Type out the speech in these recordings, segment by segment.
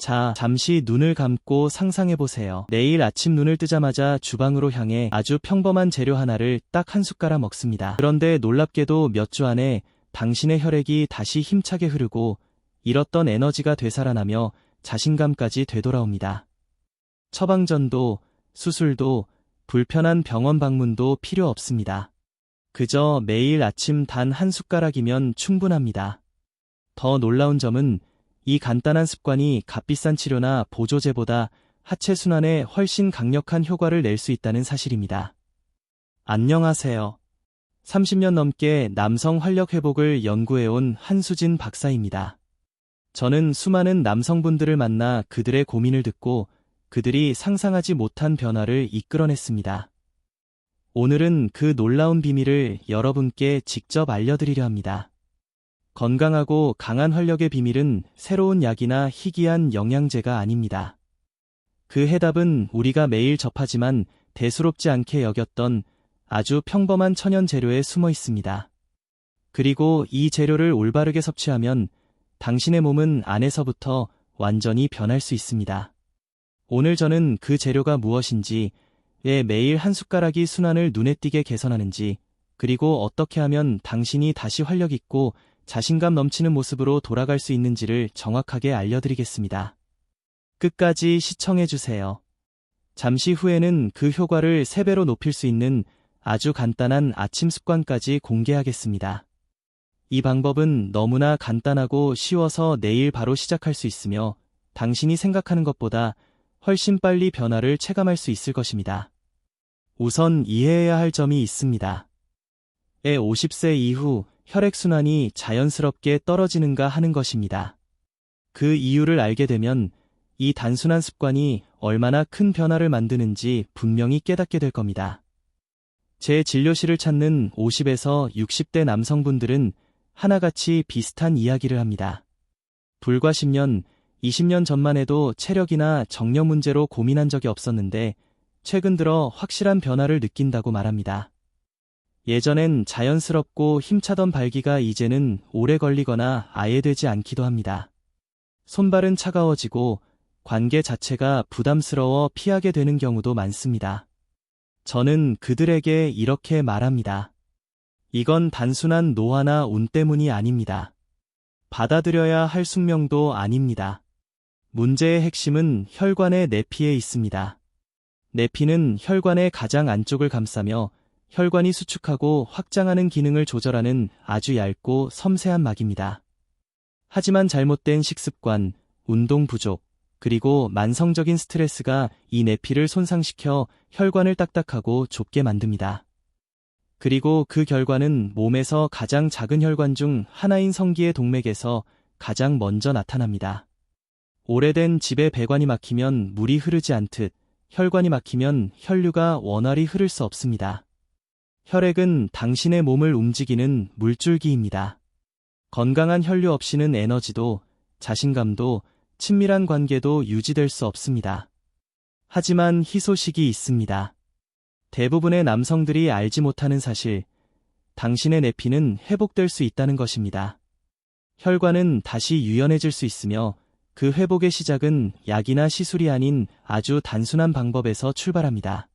자, 잠시 눈을 감고 상상해보세요. 내일 아침 눈을 뜨자마자 주방으로 향해 아주 평범한 재료 하나를 딱 한 숟가락 먹습니다. 그런데 놀랍게도 몇 주 안에 당신의 혈액이 다시 힘차게 흐르고 잃었던 에너지가 되살아나며 자신감까지 되돌아옵니다. 처방전도, 수술도, 불편한 병원 방문도 필요 없습니다. 그저 매일 아침 단 한 숟가락이면 충분합니다. 더 놀라운 점은 이 간단한 습관이 값비싼 치료나 보조제보다 하체 순환에 훨씬 강력한 효과를 낼 수 있다는 사실입니다. 안녕하세요. 30년 넘게 남성 활력 회복을 연구해온 한수진 박사입니다. 저는 수많은 남성분들을 만나 그들의 고민을 듣고 그들이 상상하지 못한 변화를 이끌어냈습니다. 오늘은 그 놀라운 비밀을 여러분께 직접 알려드리려 합니다. 건강하고 강한 활력의 비밀은 새로운 약이나 희귀한 영양제가 아닙니다. 그 해답은 우리가 매일 접하지만 대수롭지 않게 여겼던 아주 평범한 천연 재료에 숨어 있습니다. 그리고 이 재료를 올바르게 섭취하면 당신의 몸은 안에서부터 완전히 변할 수 있습니다. 오늘 저는 그 재료가 무엇인지, 왜 매일 한 숟가락이 순환을 눈에 띄게 개선하는지, 그리고 어떻게 하면 당신이 다시 활력 있고 자신감 넘치는 모습으로 돌아갈 수 있는지를 정확하게 알려드리겠습니다. 끝까지 시청해주세요. 잠시 후에는 그 효과를 3배로 높일 수 있는 아주 간단한 아침 습관까지 공개하겠습니다. 이 방법은 너무나 간단하고 쉬워서 내일 바로 시작할 수 있으며 당신이 생각하는 것보다 훨씬 빨리 변화를 체감할 수 있을 것입니다. 우선 이해해야 할 점이 있습니다. 50세 이후 혈액순환이 자연스럽게 떨어지는가 하는 것입니다. 그 이유를 알게 되면 이 단순한 습관이 얼마나 큰 변화를 만드는지 분명히 깨닫게 될 겁니다. 제 진료실을 찾는 50에서 60대 남성분들은 하나같이 비슷한 이야기를 합니다. 불과 10년, 20년 전만 해도 체력이나 정력 문제로 고민한 적이 없었는데 최근 들어 확실한 변화를 느낀다고 말합니다. 예전엔 자연스럽고 힘차던 발기가 이제는 오래 걸리거나 아예 되지 않기도 합니다. 손발은 차가워지고 관계 자체가 부담스러워 피하게 되는 경우도 많습니다. 저는 그들에게 이렇게 말합니다. 이건 단순한 노화나 운 때문이 아닙니다. 받아들여야 할 숙명도 아닙니다. 문제의 핵심은 혈관의 내피에 있습니다. 내피는 혈관의 가장 안쪽을 감싸며 혈관이 수축하고 확장하는 기능을 조절하는 아주 얇고 섬세한 막입니다. 하지만 잘못된 식습관, 운동 부족, 그리고 만성적인 스트레스가 이 내피를 손상시켜 혈관을 딱딱하고 좁게 만듭니다. 그리고 그 결과는 몸에서 가장 작은 혈관 중 하나인 성기의 동맥에서 가장 먼저 나타납니다. 오래된 집에 배관이 막히면 물이 흐르지 않듯 혈관이 막히면 혈류가 원활히 흐를 수 없습니다. 혈액은 당신의 몸을 움직이는 물줄기입니다. 건강한 혈류 없이는 에너지도, 자신감도, 친밀한 관계도 유지될 수 없습니다. 하지만 희소식이 있습니다. 대부분의 남성들이 알지 못하는 사실, 당신의 내피는 회복될 수 있다는 것입니다. 혈관은 다시 유연해질 수 있으며 그 회복의 시작은 약이나 시술이 아닌 아주 단순한 방법에서 출발합니다.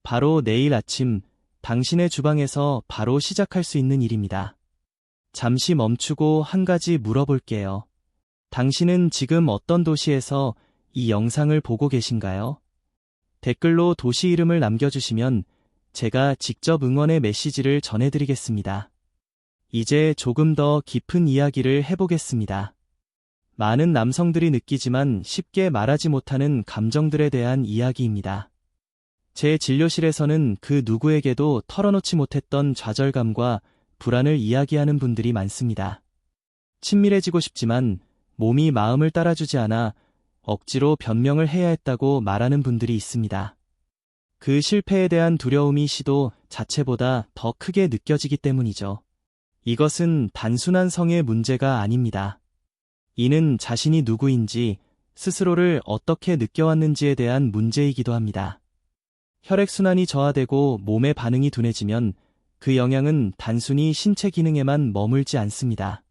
바로 내일 아침 당신의 주방에서 바로 시작할 수 있는 일입니다. 잠시 멈추고 한 가지 물어볼게요. 당신은 지금 어떤 도시에서 이 영상을 보고 계신가요? 댓글로 도시 이름을 남겨주시면 제가 직접 응원의 메시지를 전해드리겠습니다. 이제 조금 더 깊은 이야기를 해보겠습니다. 많은 남성들이 느끼지만 쉽게 말하지 못하는 감정들에 대한 이야기입니다. 제 진료실에서는 그 누구에게도 털어놓지 못했던 좌절감과 불안을 이야기하는 분들이 많습니다. 친밀해지고 싶지만 몸이 마음을 따라주지 않아 억지로 변명을 해야 했다고 말하는 분들이 있습니다. 그 실패에 대한 두려움이 시도 자체보다 더 크게 느껴지기 때문이죠. 이것은 단순한 성의 문제가 아닙니다. 이는 자신이 누구인지, 스스로를 어떻게 느껴왔는지에 대한 문제이기도 합니다. 혈액순환이 저하되고 몸의 반응이 둔해지면 그 영향은 단순히 신체 기능에만 머물지 않습니다.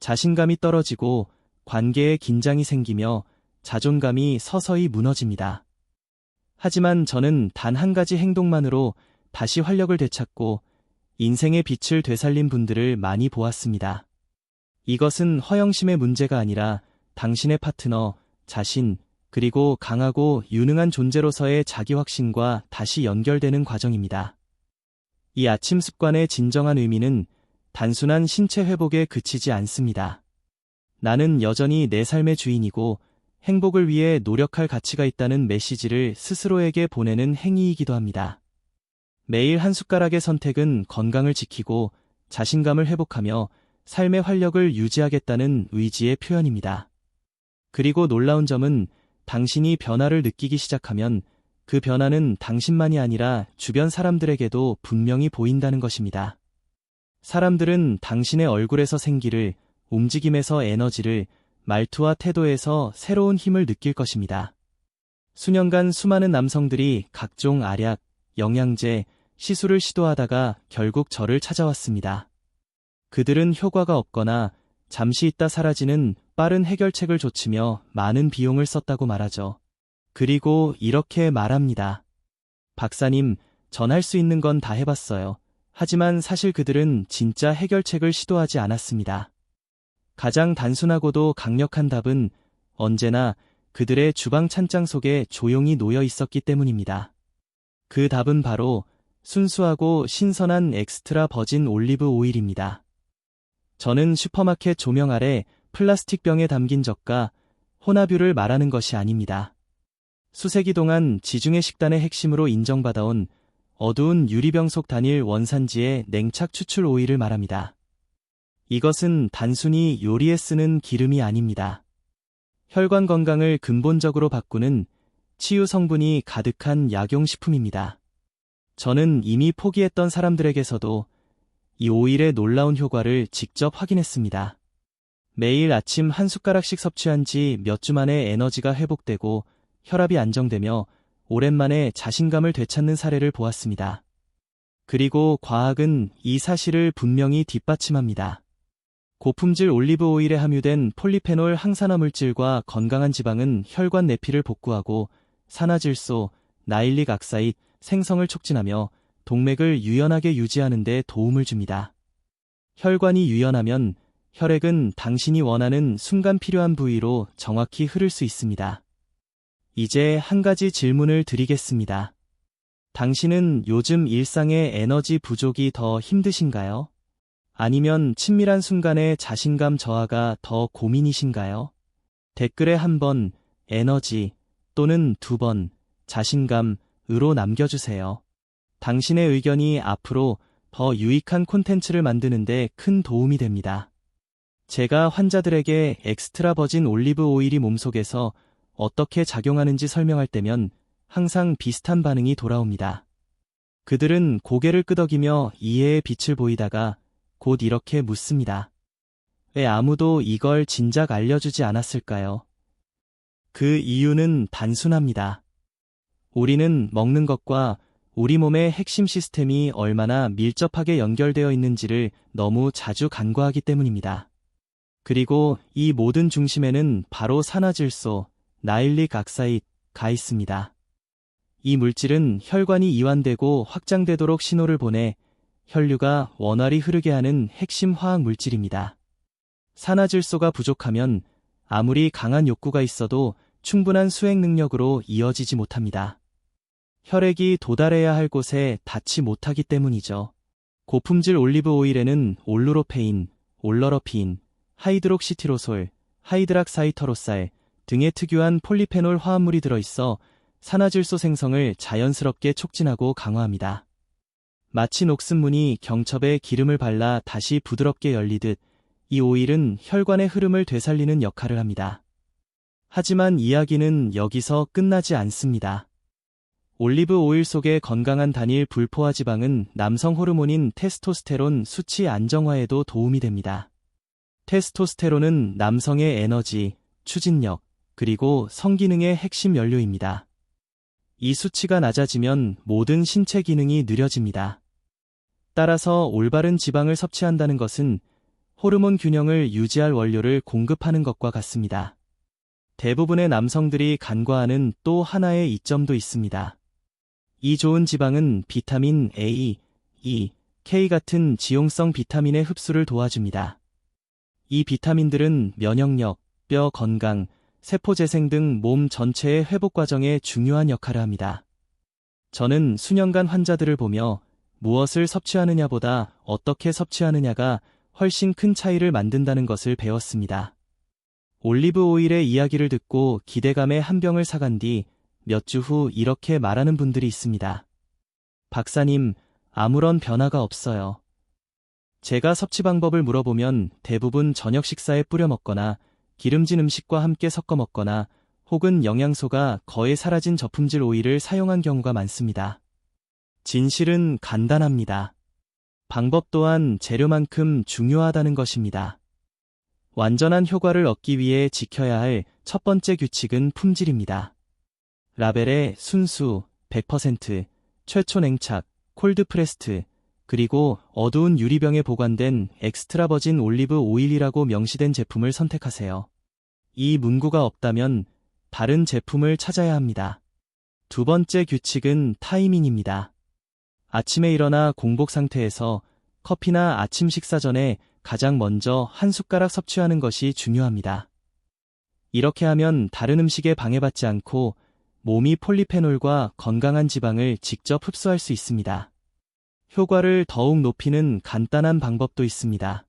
자신감이 떨어지고 관계에 긴장이 생기며 자존감이 서서히 무너집니다. 하지만 저는 단 한 가지 행동만으로 다시 활력을 되찾고 인생의 빛을 되살린 분들을 많이 보았습니다. 이것은 허영심의 문제가 아니라 당신의 파트너, 자신, 그리고 강하고 유능한 존재로서의 자기 확신과 다시 연결되는 과정입니다. 이 아침 습관의 진정한 의미는 단순한 신체 회복에 그치지 않습니다. 나는 여전히 내 삶의 주인이고 행복을 위해 노력할 가치가 있다는 메시지를 스스로에게 보내는 행위이기도 합니다. 매일 한 숟가락의 선택은 건강을 지키고 자신감을 회복하며 삶의 활력을 유지하겠다는 의지의 표현입니다. 그리고 놀라운 점은 당신이 변화를 느끼기 시작하면 그 변화는 당신만이 아니라 주변 사람들에게도 분명히 보인다는 것입니다. 사람들은 당신의 얼굴에서 생기를, 움직임에서 에너지를, 말투와 태도에서 새로운 힘을 느낄 것입니다. 수년간 수많은 남성들이 각종 알약, 영양제, 시술을 시도하다가 결국 저를 찾아왔습니다. 그들은 효과가 없거나 잠시 있다 사라지는 빠른 해결책을 좇으며 많은 비용을 썼다고 말하죠. 그리고 이렇게 말합니다. 박사님, 전 할 수 있는 건 다 해봤어요. 하지만 사실 그들은 진짜 해결책을 시도하지 않았습니다. 가장 단순하고도 강력한 답은 언제나 그들의 주방 찬장 속에 조용히 놓여 있었기 때문입니다. 그 답은 바로 순수하고 신선한 엑스트라 버진 올리브 오일입니다. 저는 슈퍼마켓 조명 아래 플라스틱 병에 담긴 젓과 혼합유를 말하는 것이 아닙니다. 수세기 동안 지중해 식단의 핵심으로 인정받아온 어두운 유리병 속 단일 원산지의 냉착 추출 오일을 말합니다. 이것은 단순히 요리에 쓰는 기름이 아닙니다. 혈관 건강을 근본적으로 바꾸는 치유 성분이 가득한 약용식품입니다. 저는 이미 포기했던 사람들에게서도 이 오일의 놀라운 효과를 직접 확인했습니다. 매일 아침 한 숟가락씩 섭취한 지 몇 주 만에 에너지가 회복되고 혈압이 안정되며 오랜만에 자신감을 되찾는 사례를 보았습니다. 그리고 과학은 이 사실을 분명히 뒷받침합니다. 고품질 올리브 오일에 함유된 폴리페놀 항산화 물질과 건강한 지방은 혈관 내피를 복구하고 산화질소, 나일릭 악사이드 생성을 촉진하며 동맥을 유연하게 유지하는 데 도움을 줍니다. 혈관이 유연하면 혈액은 당신이 원하는 순간 필요한 부위로 정확히 흐를 수 있습니다. 이제 한 가지 질문을 드리겠습니다. 당신은 요즘 일상의 에너지 부족이 더 힘드신가요? 아니면 친밀한 순간의 자신감 저하가 더 고민이신가요? 댓글에 한 번 에너지 또는 두 번 자신감으로 남겨주세요. 당신의 의견이 앞으로 더 유익한 콘텐츠를 만드는데 큰 도움이 됩니다. 제가 환자들에게 엑스트라 버진 올리브 오일이 몸속에서 어떻게 작용하는지 설명할 때면 항상 비슷한 반응이 돌아옵니다. 그들은 고개를 끄덕이며 이해의 빛을 보이다가 곧 이렇게 묻습니다. 왜 아무도 이걸 진작 알려주지 않았을까요? 그 이유는 단순합니다. 우리는 먹는 것과 우리 몸의 핵심 시스템이 얼마나 밀접하게 연결되어 있는지를 너무 자주 간과하기 때문입니다. 그리고 이 모든 중심에는 바로 산화질소, 나일릭 악사이드가 있습니다. 이 물질은 혈관이 이완되고 확장되도록 신호를 보내 혈류가 원활히 흐르게 하는 핵심 화학 물질입니다. 산화질소가 부족하면 아무리 강한 욕구가 있어도 충분한 수행 능력으로 이어지지 못합니다. 혈액이 도달해야 할 곳에 닿지 못하기 때문이죠. 고품질 올리브 오일에는 올루로페인, 올러러피인, 하이드록시티로솔, 하이드락사이터로살 등의 특유한 폴리페놀 화합물이 들어있어 산화질소 생성을 자연스럽게 촉진하고 강화합니다. 마치 녹슨 문이 경첩에 기름을 발라 다시 부드럽게 열리듯 이 오일은 혈관의 흐름을 되살리는 역할을 합니다. 하지만 이야기는 여기서 끝나지 않습니다. 올리브 오일 속의 건강한 단일 불포화 지방은 남성 호르몬인 테스토스테론 수치 안정화에도 도움이 됩니다. 테스토스테론은 남성의 에너지, 추진력, 그리고 성기능의 핵심 연료입니다. 이 수치가 낮아지면 모든 신체 기능이 느려집니다. 따라서 올바른 지방을 섭취한다는 것은 호르몬 균형을 유지할 원료를 공급하는 것과 같습니다. 대부분의 남성들이 간과하는 또 하나의 이점도 있습니다. 이 좋은 지방은 비타민 A, E, K 같은 지용성 비타민의 흡수를 도와줍니다. 이 비타민들은 면역력, 뼈 건강, 세포 재생 등 몸 전체의 회복 과정에 중요한 역할을 합니다. 저는 수년간 환자들을 보며 무엇을 섭취하느냐보다 어떻게 섭취하느냐가 훨씬 큰 차이를 만든다는 것을 배웠습니다. 올리브 오일의 이야기를 듣고 기대감에 한 병을 사간 뒤 몇 주 후 이렇게 말하는 분들이 있습니다. 박사님, 아무런 변화가 없어요. 제가 섭취 방법을 물어보면 대부분 저녁 식사에 뿌려 먹거나 기름진 음식과 함께 섞어 먹거나 혹은 영양소가 거의 사라진 저품질 오일을 사용한 경우가 많습니다. 진실은 간단합니다. 방법 또한 재료만큼 중요하다는 것입니다. 완전한 효과를 얻기 위해 지켜야 할 첫 번째 규칙은 품질입니다. 라벨에 순수, 100%, 최초 냉착, 콜드프레스트, 그리고 어두운 유리병에 보관된 엑스트라 버진 올리브 오일이라고 명시된 제품을 선택하세요. 이 문구가 없다면 다른 제품을 찾아야 합니다. 두 번째 규칙은 타이밍입니다. 아침에 일어나 공복 상태에서 커피나 아침 식사 전에 가장 먼저 한 숟가락 섭취하는 것이 중요합니다. 이렇게 하면 다른 음식에 방해받지 않고 몸이 폴리페놀과 건강한 지방을 직접 흡수할 수 있습니다. 효과를 더욱 높이는 간단한 방법도 있습니다.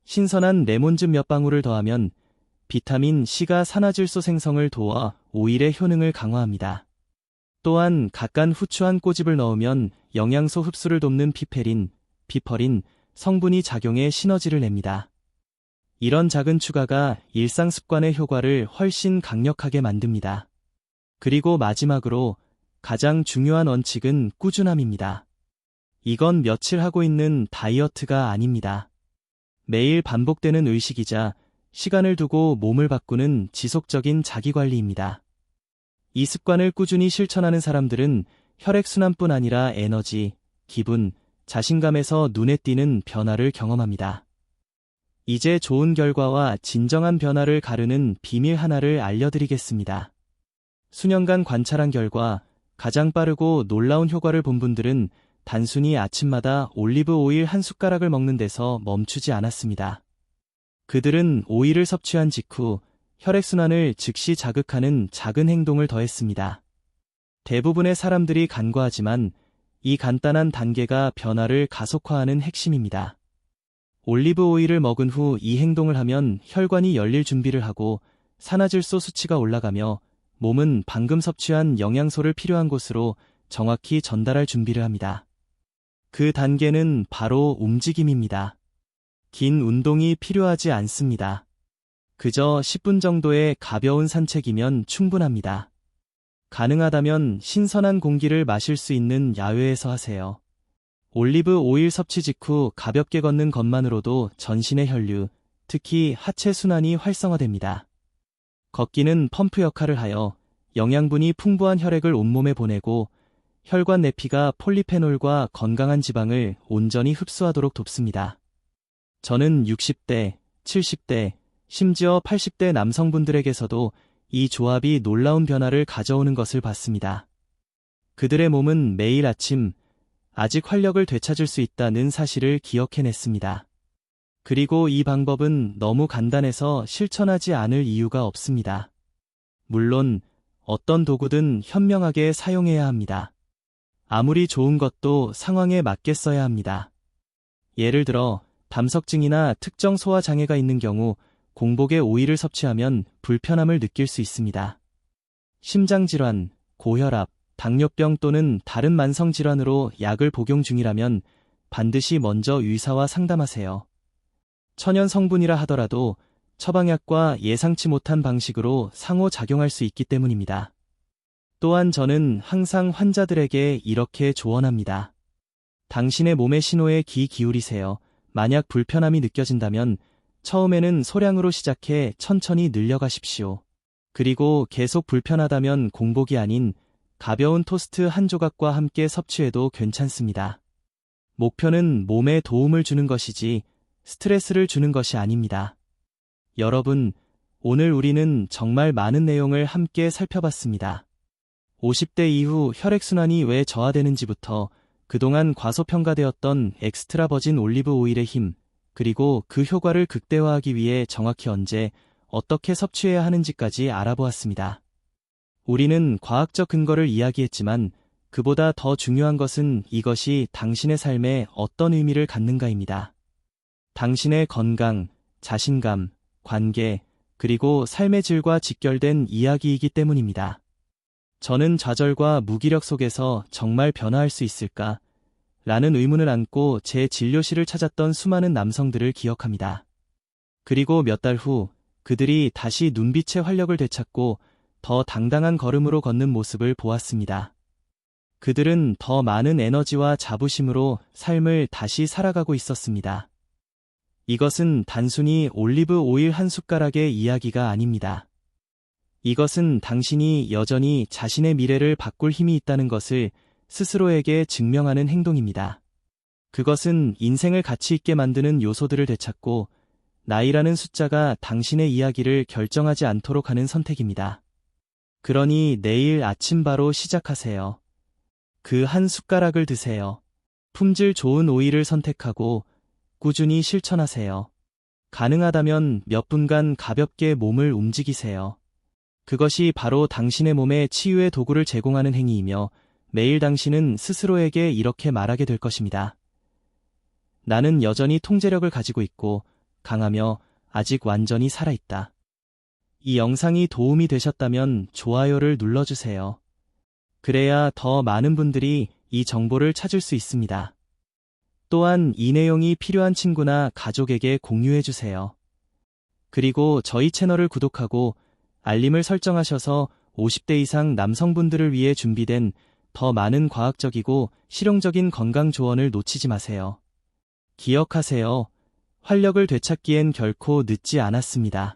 신선한 레몬즙 몇 방울을 더하면 비타민 C가 산화질소 생성을 도와 오일의 효능을 강화합니다. 또한 갓간 후추 한 꼬집을 넣으면 영양소 흡수를 돕는 피페린, 피퍼린 성분이 작용해 시너지를 냅니다. 이런 작은 추가가 일상 습관의 효과를 훨씬 강력하게 만듭니다. 그리고 마지막으로 가장 중요한 원칙은 꾸준함입니다. 이건 며칠 하고 있는 다이어트가 아닙니다. 매일 반복되는 의식이자 시간을 두고 몸을 바꾸는 지속적인 자기관리입니다. 이 습관을 꾸준히 실천하는 사람들은 혈액순환뿐 아니라 에너지, 기분, 자신감에서 눈에 띄는 변화를 경험합니다. 이제 좋은 결과와 진정한 변화를 가르는 비밀 하나를 알려드리겠습니다. 수년간 관찰한 결과 가장 빠르고 놀라운 효과를 본 분들은 단순히 아침마다 올리브 오일 한 숟가락을 먹는 데서 멈추지 않았습니다. 그들은 오일을 섭취한 직후 혈액순환을 즉시 자극하는 작은 행동을 더했습니다. 대부분의 사람들이 간과하지만 이 간단한 단계가 변화를 가속화하는 핵심입니다. 올리브 오일을 먹은 후 이 행동을 하면 혈관이 열릴 준비를 하고 산화질소 수치가 올라가며 몸은 방금 섭취한 영양소를 필요한 곳으로 정확히 전달할 준비를 합니다. 그 단계는 바로 움직임입니다. 긴 운동이 필요하지 않습니다. 그저 10분 정도의 가벼운 산책이면 충분합니다. 가능하다면 신선한 공기를 마실 수 있는 야외에서 하세요. 올리브 오일 섭취 직후 가볍게 걷는 것만으로도 전신의 혈류, 특히 하체 순환이 활성화됩니다. 걷기는 펌프 역할을 하여 영양분이 풍부한 혈액을 온몸에 보내고 혈관 내피가 폴리페놀과 건강한 지방을 온전히 흡수하도록 돕습니다. 저는 60대, 70대, 심지어 80대 남성분들에게서도 이 조합이 놀라운 변화를 가져오는 것을 봤습니다. 그들의 몸은 매일 아침 아직 활력을 되찾을 수 있다는 사실을 기억해냈습니다. 그리고 이 방법은 너무 간단해서 실천하지 않을 이유가 없습니다. 물론 어떤 도구든 현명하게 사용해야 합니다. 아무리 좋은 것도 상황에 맞게 써야 합니다. 예를 들어 담석증이나 특정 소화 장애가 있는 경우 공복에 오일을 섭취하면 불편함을 느낄 수 있습니다. 심장질환, 고혈압, 당뇨병 또는 다른 만성질환으로 약을 복용 중이라면 반드시 먼저 의사와 상담하세요. 천연 성분이라 하더라도 처방약과 예상치 못한 방식으로 상호작용할 수 있기 때문입니다. 또한 저는 항상 환자들에게 이렇게 조언합니다. 당신의 몸의 신호에 귀 기울이세요. 만약 불편함이 느껴진다면 처음에는 소량으로 시작해 천천히 늘려가십시오. 그리고 계속 불편하다면 공복이 아닌 가벼운 토스트 한 조각과 함께 섭취해도 괜찮습니다. 목표는 몸에 도움을 주는 것이지 스트레스를 주는 것이 아닙니다. 여러분, 오늘 우리는 정말 많은 내용을 함께 살펴봤습니다. 50대 이후 혈액순환이 왜 저하되는지부터 그동안 과소평가되었던 엑스트라 버진 올리브 오일의 힘, 그리고 그 효과를 극대화하기 위해 정확히 언제, 어떻게 섭취해야 하는지까지 알아보았습니다. 우리는 과학적 근거를 이야기했지만 그보다 더 중요한 것은 이것이 당신의 삶에 어떤 의미를 갖는가입니다. 당신의 건강, 자신감, 관계, 그리고 삶의 질과 직결된 이야기이기 때문입니다. 저는 좌절과 무기력 속에서 정말 변화할 수 있을까? 라는 의문을 안고 제 진료실을 찾았던 수많은 남성들을 기억합니다. 그리고 몇 달 후 그들이 다시 눈빛의 활력을 되찾고 더 당당한 걸음으로 걷는 모습을 보았습니다. 그들은 더 많은 에너지와 자부심으로 삶을 다시 살아가고 있었습니다. 이것은 단순히 올리브 오일 한 숟가락의 이야기가 아닙니다. 이것은 당신이 여전히 자신의 미래를 바꿀 힘이 있다는 것을 스스로에게 증명하는 행동입니다. 그것은 인생을 가치 있게 만드는 요소들을 되찾고 나이라는 숫자가 당신의 이야기를 결정하지 않도록 하는 선택입니다. 그러니 내일 아침 바로 시작하세요. 그 한 숟가락을 드세요. 품질 좋은 오일을 선택하고 꾸준히 실천하세요. 가능하다면 몇 분간 가볍게 몸을 움직이세요. 그것이 바로 당신의 몸에 치유의 도구를 제공하는 행위이며 매일 당신은 스스로에게 이렇게 말하게 될 것입니다. 나는 여전히 통제력을 가지고 있고 강하며 아직 완전히 살아있다. 이 영상이 도움이 되셨다면 좋아요를 눌러주세요. 그래야 더 많은 분들이 이 정보를 찾을 수 있습니다. 또한 이 내용이 필요한 친구나 가족에게 공유해주세요. 그리고 저희 채널을 구독하고 알림을 설정하셔서 50대 이상 남성분들을 위해 준비된 더 많은 과학적이고 실용적인 건강 조언을 놓치지 마세요. 기억하세요. 활력을 되찾기엔 결코 늦지 않았습니다.